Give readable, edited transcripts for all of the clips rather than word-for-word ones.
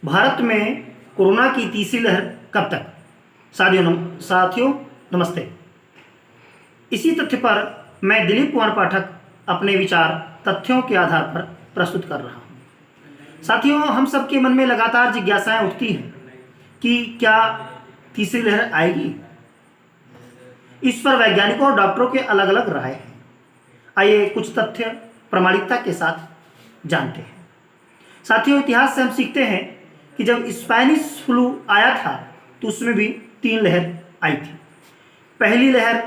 भारत में कोरोना की तीसरी लहर कब तक? साथियों नमस्ते। इसी तथ्य पर मैं दिलीप कुमार पाठक अपने विचार तथ्यों के आधार पर प्रस्तुत कर रहा हूं। साथियों, हम सबके मन में लगातार जिज्ञासाएं उठती हैं कि क्या तीसरी लहर आएगी। इस पर वैज्ञानिकों और डॉक्टरों के अलग अलग राय हैं। आइए कुछ तथ्य प्रामाणिकता के साथ जानते हैं। साथियों, इतिहास से हम सीखते हैं कि जब स्पेनिश फ्लू आया था तो उसमें भी 3 लहर आई थी। पहली लहर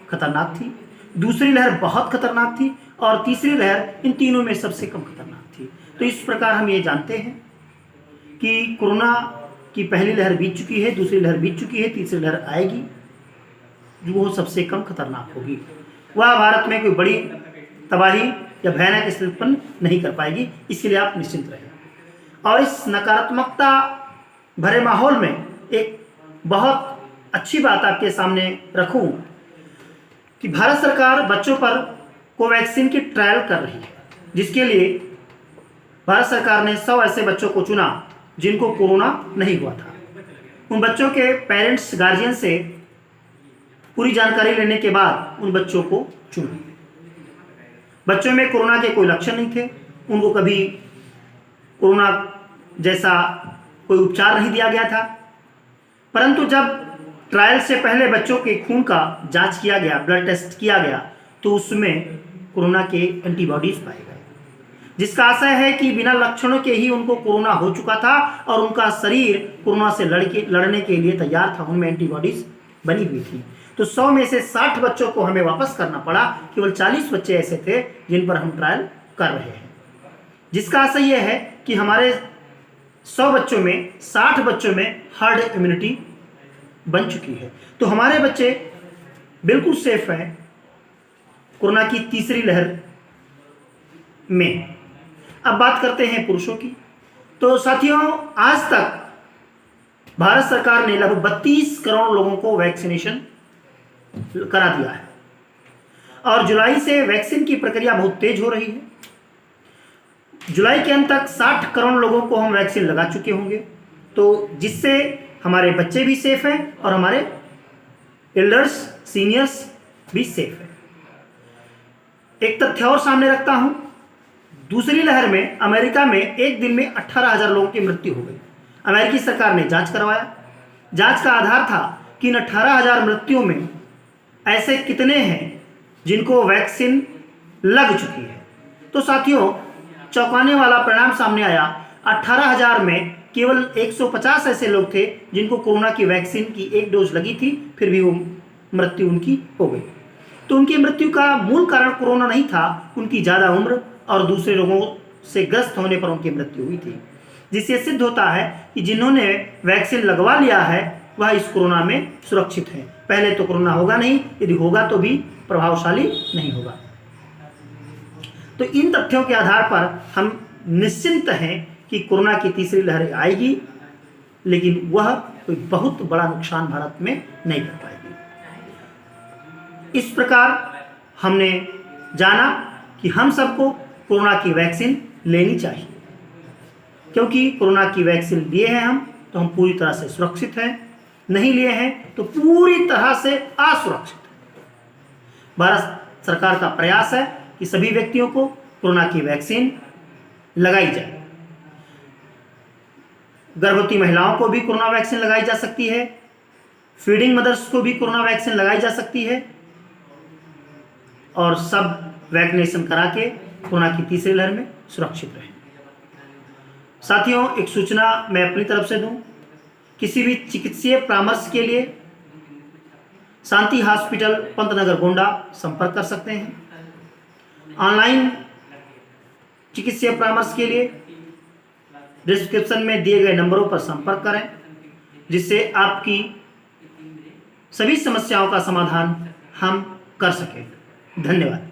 खतरनाक थी, दूसरी लहर बहुत खतरनाक थी और तीसरी लहर इन तीनों में सबसे कम खतरनाक थी। तो इस प्रकार हम ये जानते हैं कि कोरोना की पहली लहर बीत चुकी है, दूसरी लहर बीत चुकी है, तीसरी लहर आएगी जो वो सबसे कम खतरनाक होगी। वह भारत में कोई बड़ी तबाही या भयानक स्थिति उत्पन्न नहीं कर पाएगी, इसके लिए आप निश्चिंत रहें। और इस नकारात्मकता भरे माहौल में एक बहुत अच्छी बात आपके सामने रखूं कि भारत सरकार बच्चों पर कोवैक्सीन की ट्रायल कर रही है, जिसके लिए भारत सरकार ने 100 ऐसे बच्चों को चुना जिनको कोरोना नहीं हुआ था। उन बच्चों के पेरेंट्स गार्जियन से पूरी जानकारी लेने के बाद उन बच्चों को चुना। बच्चों में कोरोना के कोई लक्षण नहीं थे, उनको कभी कोरोना जैसा कोई उपचार नहीं दिया गया था। परंतु जब ट्रायल से पहले बच्चों के खून का जांच किया गया, ब्लड टेस्ट किया गया, तो उसमें कोरोना के एंटीबॉडीज पाए गए, जिसका आशय है कि बिना लक्षणों के ही उनको कोरोना हो चुका था और उनका शरीर कोरोना से लड़ने के लिए तैयार था, उनमें एंटीबॉडीज बनी हुई थी। तो 100 में से 60 बच्चों को हमें वापस करना पड़ा। केवल 40 बच्चे ऐसे थे जिन पर हम ट्रायल कर रहे हैं, जिसका आशय यह है कि हमारे 100 बच्चों में 60 बच्चों में हर्ड इम्यूनिटी बन चुकी है। तो हमारे बच्चे बिल्कुल सेफ हैं कोरोना की तीसरी लहर में। अब बात करते हैं पुरुषों की। तो साथियों, आज तक भारत सरकार ने लगभग 32 करोड़ लोगों को वैक्सीनेशन करा दिया है और जुलाई से वैक्सीन की प्रक्रिया बहुत तेज हो रही है। जुलाई के अंत तक 60 करोड़ लोगों को हम वैक्सीन लगा चुके होंगे, तो जिससे हमारे बच्चे भी सेफ हैं और हमारे एल्डर्स सीनियर्स भी सेफ हैं। एक तथ्य और सामने रखता हूं, दूसरी लहर में अमेरिका में एक दिन में 18,000 लोगों की मृत्यु हो गई। अमेरिकी सरकार ने जांच करवाया। जांच का आधार था कि इन 18,000 मृत्युओं में ऐसे कितने हैं जिनको वैक्सीन लग चुकी है। तो साथियों, चौंकाने वाला परिणाम सामने आया। 18,000 में केवल 150 ऐसे लोग थे जिनको कोरोना की वैक्सीन की 1 डोज लगी थी, फिर भी वो मृत्यु उनकी हो गई। तो उनकी मृत्यु का मूल कारण कोरोना नहीं था, उनकी ज़्यादा उम्र और दूसरे रोगों से ग्रस्त होने पर उनकी मृत्यु हुई थी, जिससे सिद्ध होता है कि जिन्होंने वैक्सीन लगवा लिया है वह इस कोरोना में सुरक्षित हैं। पहले तो कोरोना होगा नहीं, यदि होगा तो भी प्रभावशाली नहीं होगा। तो इन तथ्यों के आधार पर हम निश्चिंत हैं कि कोरोना की तीसरी लहर आएगी, लेकिन वह कोई बहुत बड़ा नुकसान भारत में नहीं कर पाएगी। इस प्रकार हमने जाना कि हम सबको कोरोना की वैक्सीन लेनी चाहिए, क्योंकि कोरोना की वैक्सीन लिए हैं हम तो हम पूरी तरह से सुरक्षित हैं, नहीं लिए हैं तो पूरी तरह से असुरक्षित हैं। भारत सरकार का प्रयास है कि सभी व्यक्तियों को कोरोना की वैक्सीन लगाई जाए। गर्भवती महिलाओं को भी कोरोना वैक्सीन लगाई जा सकती है, फीडिंग मदर्स को भी कोरोना वैक्सीन लगाई जा सकती है और सब वैक्सीनेशन करा के कोरोना की तीसरी लहर में सुरक्षित रहें। साथियों, एक सूचना मैं अपनी तरफ से दूं, किसी भी चिकित्सीय परामर्श के लिए शांति हॉस्पिटल पंतनगर गोंडा संपर्क कर सकते हैं। ऑनलाइन चिकित्सीय परामर्श के लिए डिस्क्रिप्शन में दिए गए नंबरों पर संपर्क करें, जिससे आपकी सभी समस्याओं का समाधान हम कर सकें। धन्यवाद।